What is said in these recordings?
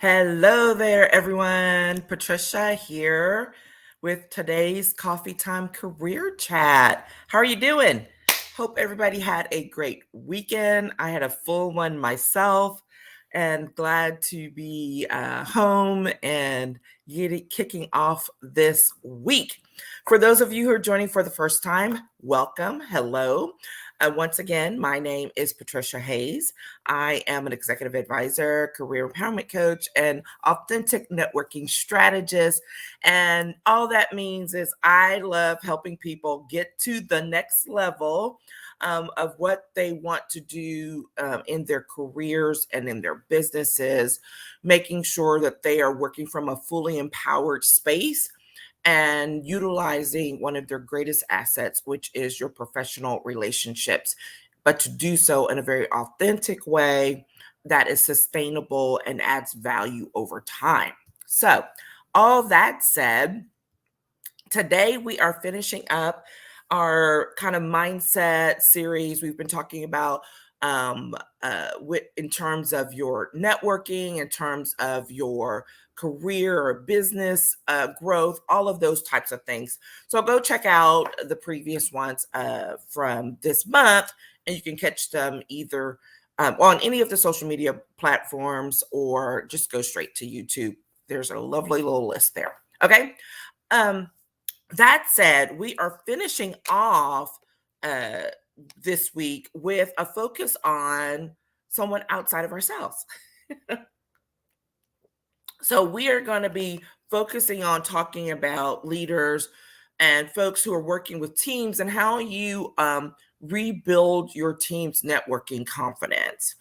Hello there, everyone. Patricia here with today's Coffee Time Career Chat. How are you doing? Hope everybody had a great weekend. I had a full one myself and glad to be home and kicking off this week. For those of you who are joining for the first time, welcome. Hello. Once again, my name is Patricia Hayes. I am an executive advisor, career empowerment coach, and authentic networking strategist. And all that means is I love helping people get to the next level of what they want to do in their careers and in their businesses, making sure that they are working from a fully empowered space and utilizing one of their greatest assets, which is your professional relationships, but to do so in a very authentic way that is sustainable and adds value over time. So, all that said, today we are finishing up our kind of mindset series. We've been talking about in terms of your networking, in terms of your career or business growth, all of those types of things. So go check out the previous ones from this month, and you can catch them either on any of the social media platforms or just go straight to YouTube. There's a lovely little list there. Okay. Um, that said, we are finishing off uh, this week with a focus on someone outside of ourselves. So, we are going to be focusing on talking about leaders and folks who are working with teams and how you rebuild your team's networking confidence.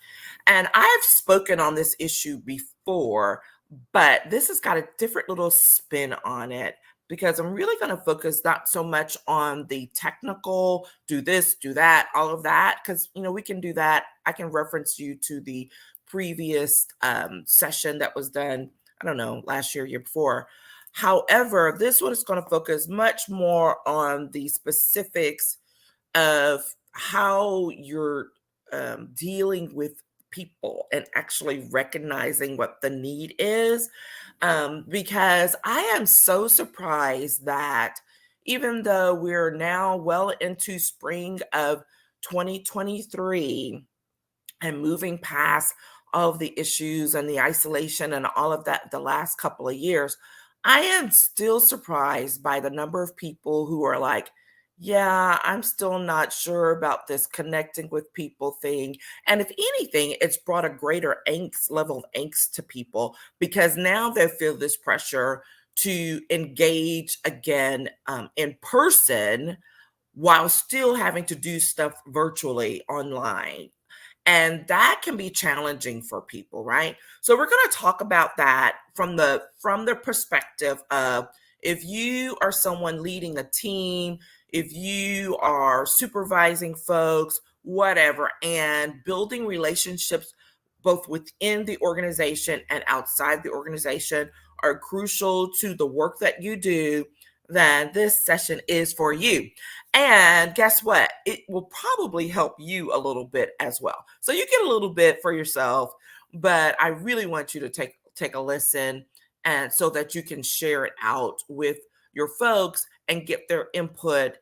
And I've spoken on this issue before, but this has got a different little spin on it because I'm really going to focus not so much on the technical, do this, do that, all of that, because, we can do that. I can reference you to the previous session that was done, I don't know, last year before. However, this one is going to focus much more on the specifics of how you're dealing with people and actually recognizing what the need is. Because I am so surprised that even though we're now well into spring of 2023 and moving past all of the issues and the isolation and all of that the last couple of years, I am still surprised by the number of people who are like, yeah, I'm still not sure about this connecting with people thing. And if anything, it's brought a greater angst level of angst to people because now they feel this pressure to engage again in person while still having to do stuff virtually online, and that can be challenging for people, right? So we're going to talk about that from the perspective of, if you are someone leading a team, if you are supervising folks, whatever, and building relationships both within the organization and outside the organization are crucial to the work that you do, then this session is for you. And guess what? It will probably help you a little bit as well. So you get a little bit for yourself, but I really want you to take a listen, and so that you can share it out with your folks and get their input.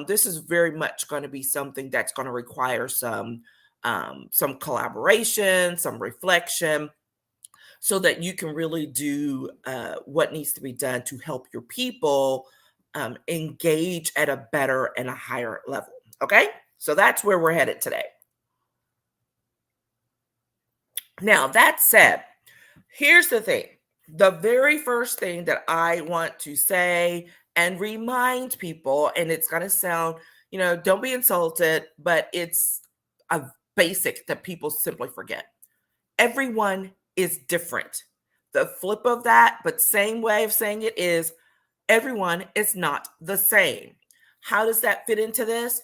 This is very much going to be something that's going to require some collaboration, some reflection, so that you can really do what needs to be done to help your people engage at a better and a higher level. Okay, so that's where we're headed today. Now, that said, here's the thing. The very first thing that I want to say and remind people, and it's going to sound, don't be insulted, but it's a basic that people simply forget. Everyone is different. The flip of that, but same way of saying it, is everyone is not the same. How does that fit into this?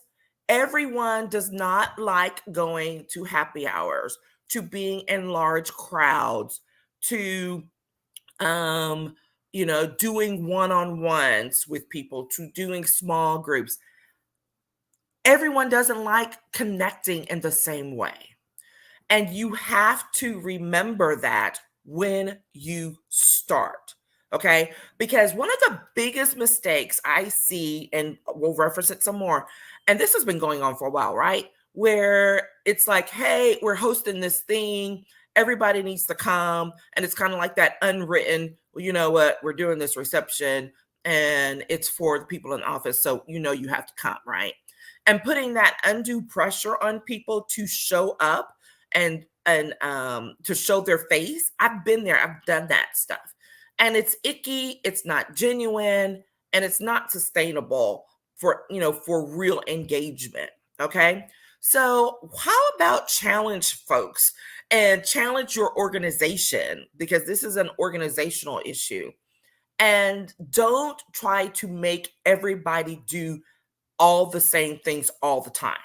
Everyone does not like going to happy hours, to being in large crowds, to doing one-on-ones with people, to doing small groups. Everyone doesn't like connecting in the same way. And you have to remember that when you start. Okay. Because one of the biggest mistakes I see, and we'll reference it some more, and this has been going on for a while, right? Where it's like, hey, we're hosting this thing, everybody needs to come. And it's kind of like that unwritten, well, you know what, we're doing this reception and it's for the people in the office. So, you have to come, right? And putting that undue pressure on people to show up and to show their face. I've been there, I've done that stuff. And it's icky, it's not genuine, and it's not sustainable for real engagement. Okay. So how about challenge folks and challenge your organization, because this is an organizational issue, and don't try to make everybody do all the same things all the time.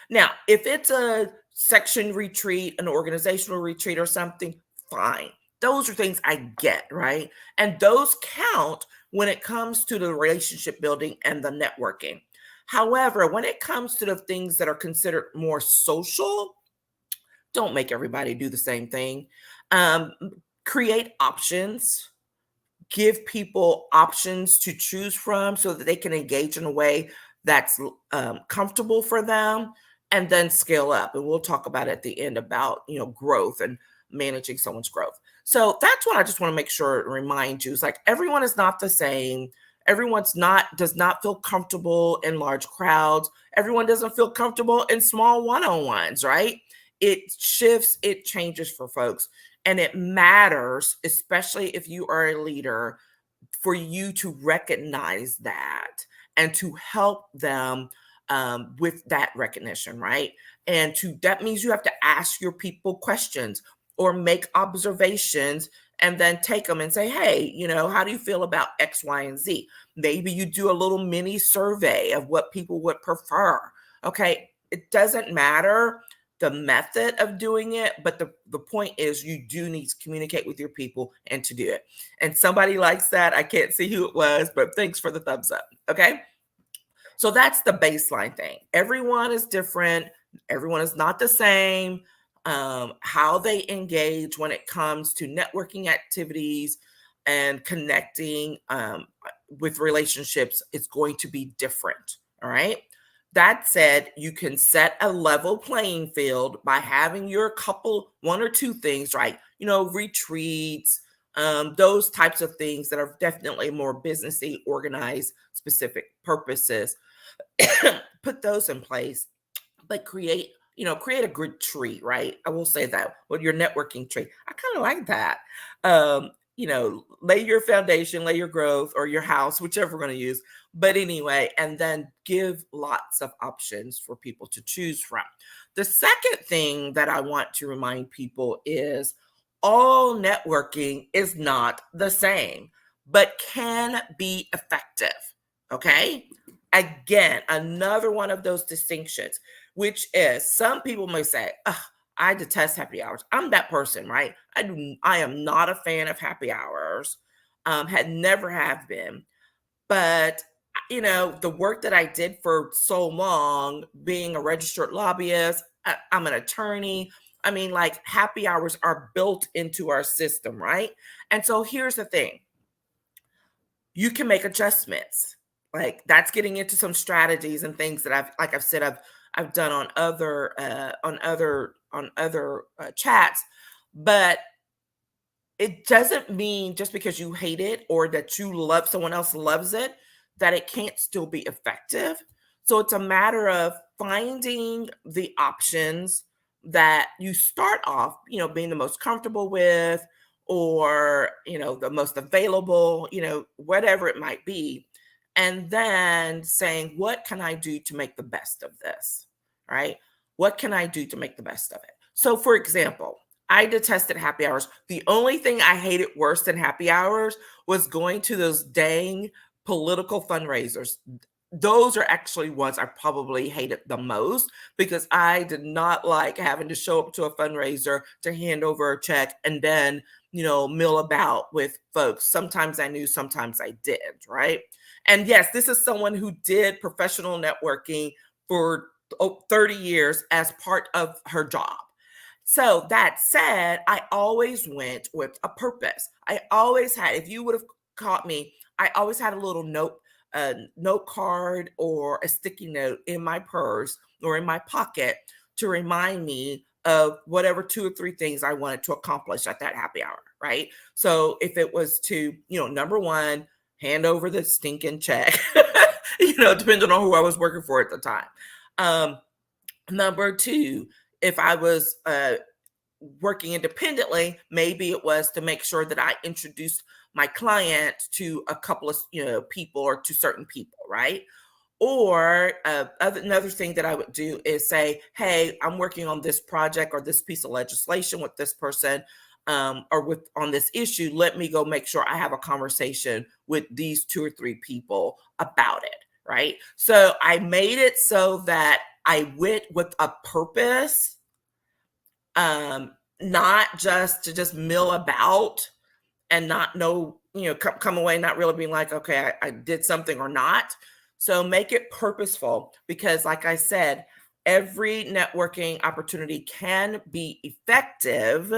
Now, if it's a section retreat, an organizational retreat or something, fine. Those are things I get, right? And those count when it comes to the relationship building and the networking. However, when it comes to the things that are considered more social, don't make everybody do the same thing. Um, Create options, give people options to choose from so that they can engage in a way that's comfortable for them, and then scale up. And we'll talk about at the end about growth and managing someone's growth. So that's what I just want to make sure and remind you. It's like everyone is not the same. Everyone's not does not feel comfortable in large crowds. Everyone doesn't feel comfortable in small one-on-ones, right? It shifts, it changes for folks. And it matters, especially if you are a leader, for you to recognize that and to help them with that recognition, right? And that means you have to ask your people questions or make observations and then take them and say, hey, how do you feel about X, Y, and Z? Maybe you do a little mini survey of what people would prefer. Okay. It doesn't matter the method of doing it, but the point is you do need to communicate with your people and to do it. And somebody likes that. I can't see who it was, but thanks for the thumbs up. Okay. So that's the baseline thing. Everyone is different. Everyone is not the same. How they engage when it comes to networking activities and connecting with relationships is going to be different. All right. That said, you can set a level playing field by having your one or two things, right? Retreats, those types of things that are definitely more businessy, organized, specific purposes. Put those in place, but create a good tree, right? I will say that with your networking tree. I kind of like that. Lay your foundation, lay your growth, or your house, whichever we're going to use. But anyway, and then give lots of options for people to choose from. The second thing that I want to remind people is all networking is not the same, but can be effective. Okay. Again, another one of those distinctions, which is some people may say, I detest happy hours. I'm that person, right? I am not a fan of happy hours. Had never have been. But the work that I did for so long, being a registered lobbyist, I'm an attorney. I mean, like happy hours are built into our system, right? And so here's the thing. You can make adjustments. Like that's getting into some strategies and things that I've said I've done on other chats, but it doesn't mean just because you hate it or that someone else loves it, that it can't still be effective. So it's a matter of finding the options that you start off, being the most comfortable with, or, the most available, whatever it might be. And then saying, what can I do to make the best of this? Right? What can I do to make the best of it? So for example, I detested happy hours. The only thing I hated worse than happy hours was going to those dang political fundraisers. Those are actually ones I probably hated the most because I did not like having to show up to a fundraiser to hand over a check and then, mill about with folks. Sometimes I knew, sometimes I did, right? And yes, this is someone who did professional networking for 30 years as part of her job. So that said, I always went with a purpose. I always had, if you would have caught me, I always had a little note card or a sticky note in my purse or in my pocket to remind me of whatever 2 or 3 things I wanted to accomplish at that happy hour, right? So if it was to, number one, hand over the stinking check, depending on who I was working for at the time. Number two, if I was working independently, maybe it was to make sure that I introduced my client to a couple of people or to certain people, right? Or another thing that I would do is say, hey, I'm working on this project or this piece of legislation with this person, or with on this issue. Let me go make sure I have a conversation with these 2 or 3 people about it, right? So I made it so that I went with a purpose, not just to just mill about and not know, come away not really being like, okay, I did something or not. So make it purposeful, because like I said, every networking opportunity can be effective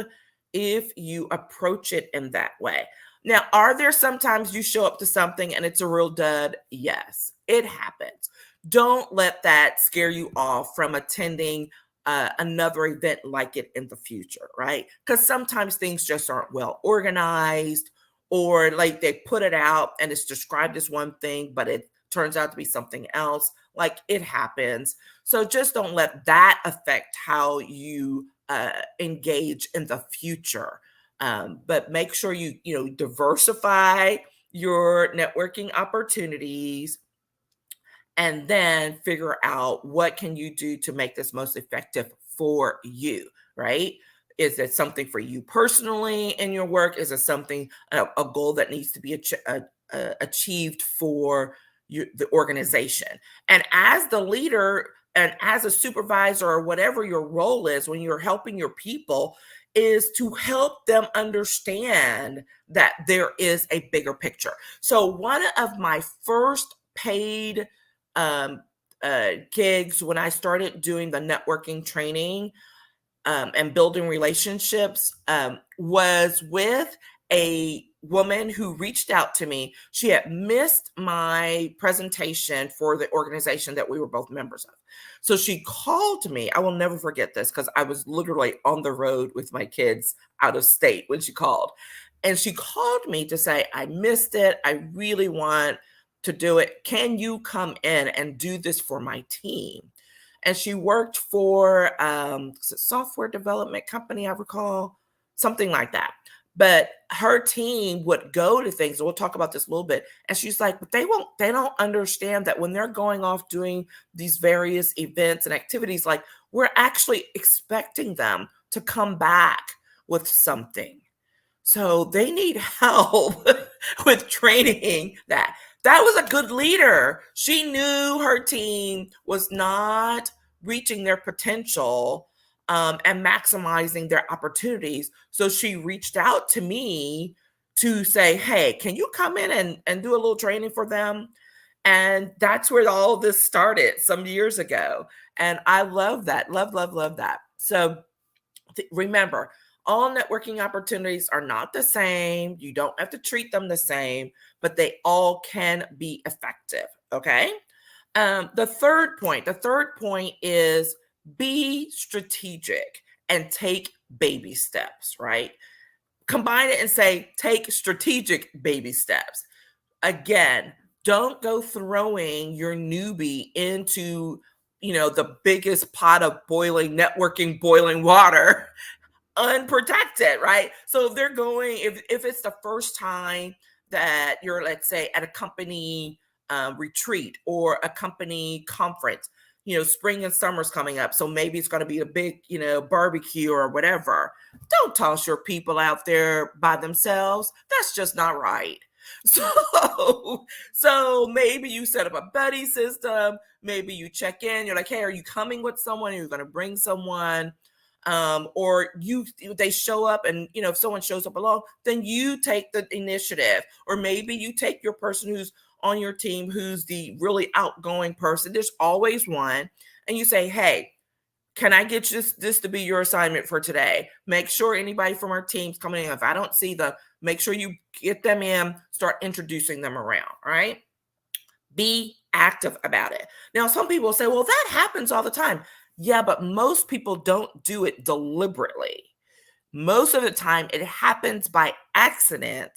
if you approach it in that way. Now, are there sometimes you show up to something and it's a real dud? Yes, it happens. Don't let that scare you off from attending another event like it in the future, right? Because sometimes things just aren't well organized, or like they put it out and it's described as one thing, but it turns out to be something else. Like, it happens. So just don't let that affect how you engage in the future. But make sure you diversify your networking opportunities, and then figure out what can you do to make this most effective for you, right? Is it something for you personally in your work? Is it something, a goal that needs to be achieved for the organization? And as the leader and as a supervisor or whatever your role is when you're helping your people, is to help them understand that there is a bigger picture. So one of my first paid um, gigs when I started doing the networking training, and building relationships, was with a woman who reached out to me. She had missed my presentation for the organization that we were both members of. So she called me. I will never forget this, because I was literally on the road with my kids out of state when she called. And she called me to say, I missed it. I really want to do it. Can you come in and do this for my team? And she worked for software development company, I recall, something like that. But her team would go to things, and we'll talk about this a little bit. And she's like, but they don't understand that when they're going off doing these various events and activities, like, we're actually expecting them to come back with something. So they need help with training that. That was a good leader. She knew her team was not reaching their potential, and maximizing their opportunities. So she reached out to me to say, hey, can you come in and do a little training for them? And that's where all of this started some years ago. And I love that. Love, love, love that. So remember, all networking opportunities are not the same. You don't have to treat them the same, but they all can be effective. Okay. The third point is be strategic and take baby steps, right? Combine it and say, take strategic baby steps. Again, don't go throwing your newbie into, the biggest pot of boiling water unprotected, right? So if they're going, if it's the first time that you're, let's say, at a company retreat or a company conference, spring and summer's coming up, so maybe it's going to be a big, barbecue or whatever. Don't toss your people out there by themselves. That's just not right. So maybe you set up a buddy system. Maybe you check in. You're like, hey, are you coming with someone? Are you going to bring someone? Or they show up, and if someone shows up alone, then you take the initiative. Or maybe you take your person who's on your team, who's the really outgoing person. There's always one, and you say, hey, Can I get this to be your assignment for today? Make sure anybody from our team's coming in. If I don't see them, make sure you get them in, start introducing them around. All right. Be active about it. Now, some people say, well, that happens all the time. Yeah, but most people don't do it deliberately. Most of the time, it happens by accident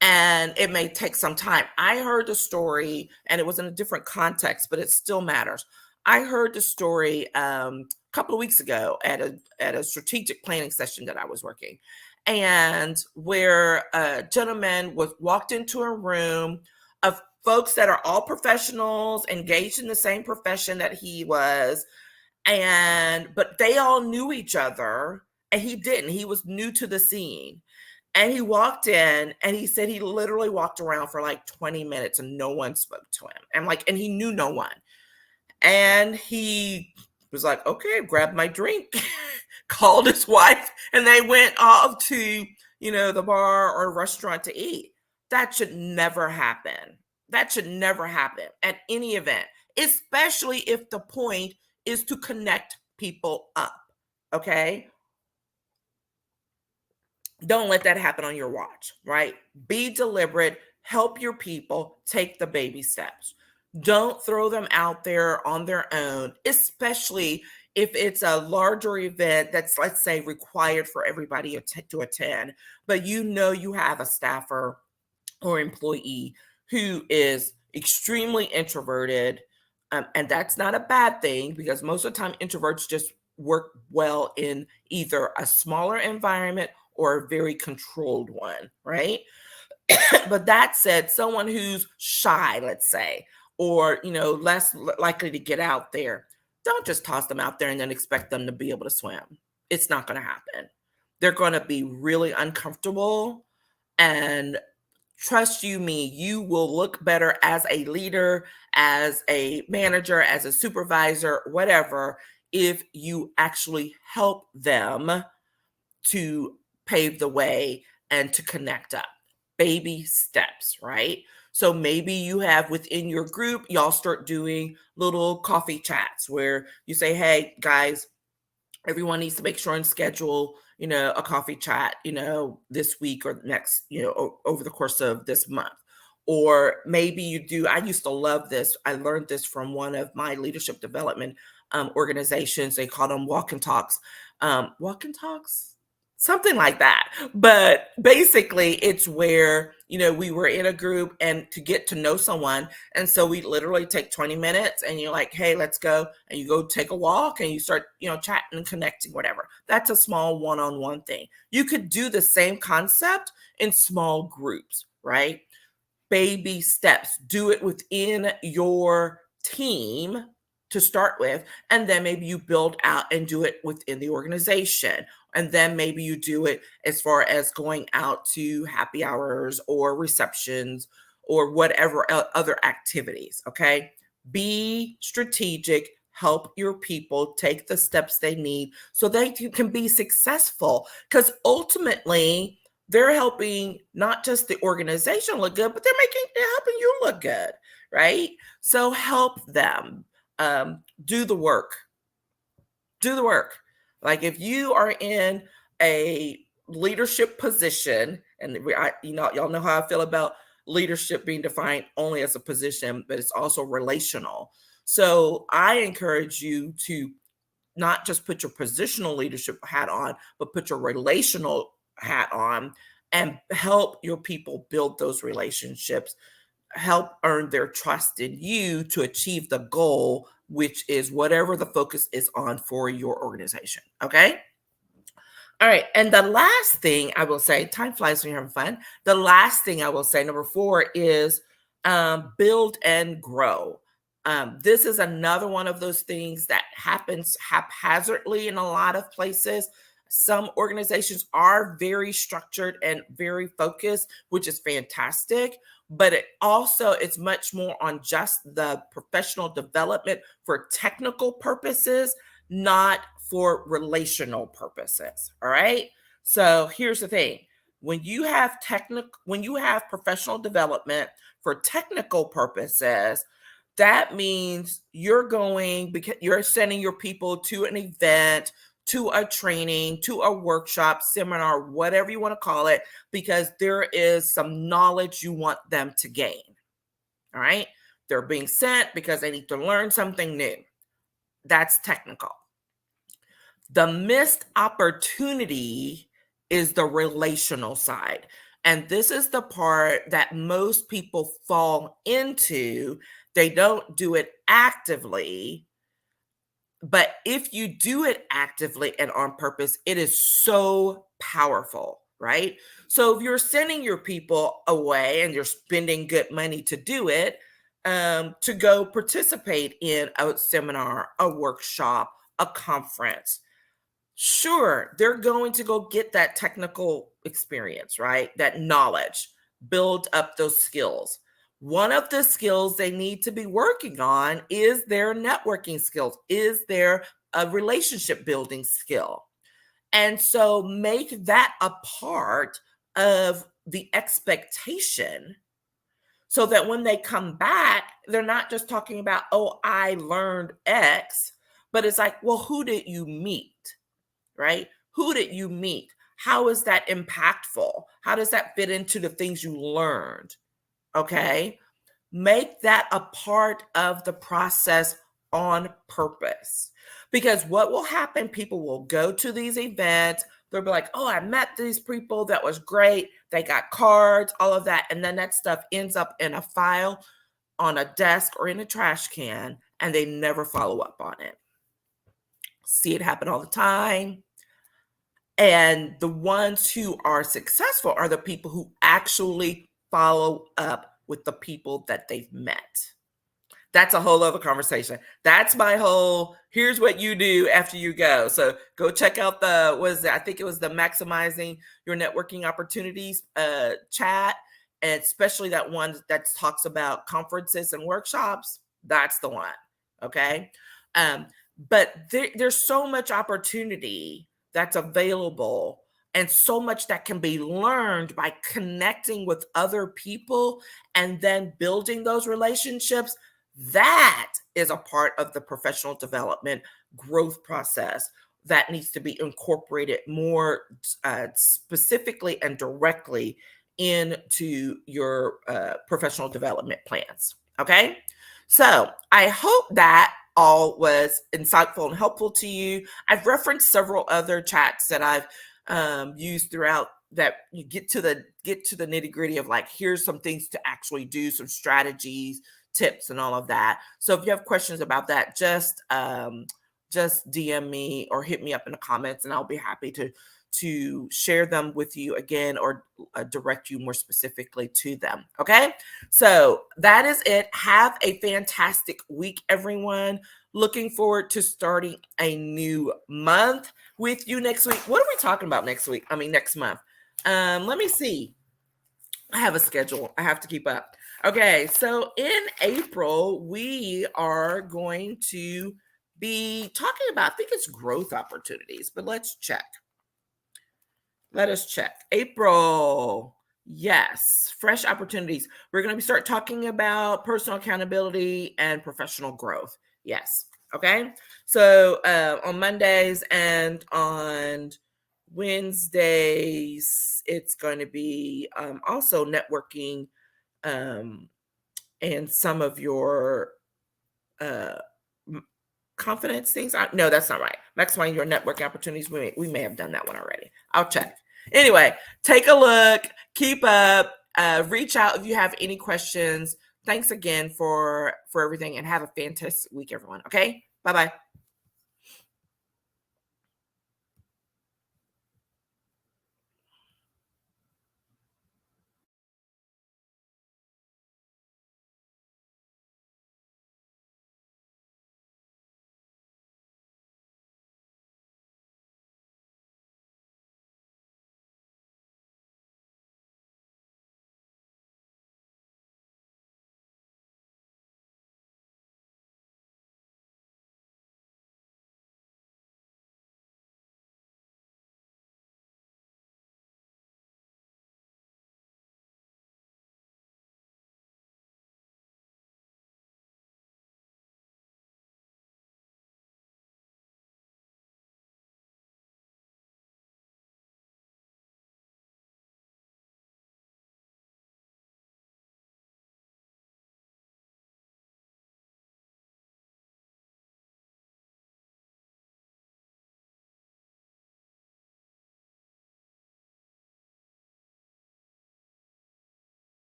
and it may take some time. I heard the story, and it was in a different context, but it still matters. I heard the story a couple of weeks ago at a strategic planning session that I was working, and where a gentleman was walked into a room of folks that are all professionals engaged in the same profession that he was, but they all knew each other, and he didn't. He was new to the scene. And he walked in and he said he literally walked around for like 20 minutes and no one spoke to him. And he knew no one. And he was like, okay, grabbed my drink, called his wife, and they went off to, the bar or restaurant to eat. That should never happen. That should never happen at any event, especially if the point is to connect people up. Okay. Don't let that happen on your watch, right? Be deliberate, help your people take the baby steps. Don't throw them out there on their own, especially if it's a larger event that's, let's say, required for everybody to attend, but you have a staffer or employee who is extremely introverted. And that's not a bad thing, because most of the time introverts just work well in either a smaller environment or a very controlled one, right? But that said, someone who's shy, let's say, or less likely to get out there, don't just toss them out there and then expect them to be able to swim. It's not going to happen. They're going to be really uncomfortable, and trust me, you will look better as a leader, as a manager, as a supervisor, whatever, if you actually help them to pave the way and to connect up. Baby steps, right? So maybe you have within your group, y'all start doing little coffee chats where you say, hey, guys, everyone needs to make sure and schedule, a coffee chat, this week or next, over the course of this month. Or maybe you do. I used to love this. I learned this from one of my leadership development organizations. They call them walk and talks. Walk and talks? Something like that. But basically, it's where, we were in a group and to get to know someone. And so we literally take 20 minutes and you're like, hey, let's go. And you go take a walk and you start, chatting and connecting, whatever. That's a small one-on-one thing. You could do the same concept in small groups, right? Baby steps. Do it within your team to start with, and then maybe you build out and do it within the organization. And then maybe you do it as far as going out to happy hours or receptions or whatever other activities. Okay. Be strategic, help your people take the steps they need so they can be successful. Because ultimately, they're helping not just the organization look good, but they're helping you look good. Right. So help them. Do the work. Do the work. Like if you are in a leadership position, and y'all know how I feel about leadership being defined only as a position, but it's also relational. So I encourage you to not just put your positional leadership hat on, but put your relational hat on and help your people build those relationships, help earn their trust in you to achieve the goal, which is whatever the focus is on for your organization. Okay. All right. And the last thing I will say, time flies when you're having fun. The last thing I will say, number 4, is build and grow. This is another one of those things that happens haphazardly in a lot of places. Some organizations are very structured and very focused, which is fantastic, but it's much more on just the professional development for technical purposes, not for relational purposes. All right. So here's the thing. When you have professional development for technical purposes, that means you're going, because you're sending your people to an event, to a training, to a workshop, seminar, whatever you want to call it, because there is some knowledge you want them to gain. All right. They're being sent because they need to learn something new. That's technical. The missed opportunity is the relational side. And this is the part that most people fall into. They don't do it actively. But if you do it actively and on purpose, it is so powerful, right? So if you're sending your people away and you're spending good money to do it, to go participate in a seminar, a workshop, a conference, sure, they're going to go get that technical experience, right? That knowledge, build up those skills. One of the skills they need to be working on is their networking skills, is their relationship building skill. And so make that a part of the expectation so that when they come back, they're not just talking about, oh, I learned X, but it's like, well, who did you meet? Right? Who did you meet? How is that impactful? How does that fit into the things you learned? Okay. Make that a part of the process on purpose. Because what will happen, people will go to these events. They'll be like, oh, I met these people. That was great. They got cards, all of that. And then that stuff ends up in a file on a desk or in a trash can, and they never follow up on it. See it happen all the time. And the ones who are successful are the people who actually follow up with the people that they've met. That's a whole other conversation. That's my whole, here's what you do after you go. So go check out I think it was the Maximizing Your Networking Opportunities chat, and especially that one that talks about conferences and workshops. That's the one. Okay. But there's so much opportunity that's available and so much that can be learned by connecting with other people and then building those relationships. That is a part of the professional development growth process that needs to be incorporated more specifically and directly into your professional development plans. Okay. So I hope that all was insightful and helpful to you. I've referenced several other chats that I've used throughout that you get to the nitty gritty of like, here's some things to actually do, some strategies, tips, and all of that. So if you have questions about that, just DM me or hit me up in the comments, and I'll be happy to share them with you again or direct you more specifically to them. Okay. So that is it. Have a fantastic week, everyone. Looking forward to starting a new month with you next week. What are we talking about next month? Let me see. I have a schedule. I have to keep up. Okay. So in April, we are going to be talking about, I think it's growth opportunities, but let's check. Let us check. April. Yes. Fresh opportunities. We're going to start talking about personal accountability and professional growth. Yes. Okay. So on Mondays and on Wednesdays, it's going to be also networking and some of your confidence things. No, that's not right. Maximizing your network opportunities. We may have done that one already. I'll check. Anyway, take a look, keep up, reach out if you have any questions. Thanks again for everything, and have a fantastic week, everyone. Okay. Bye-bye.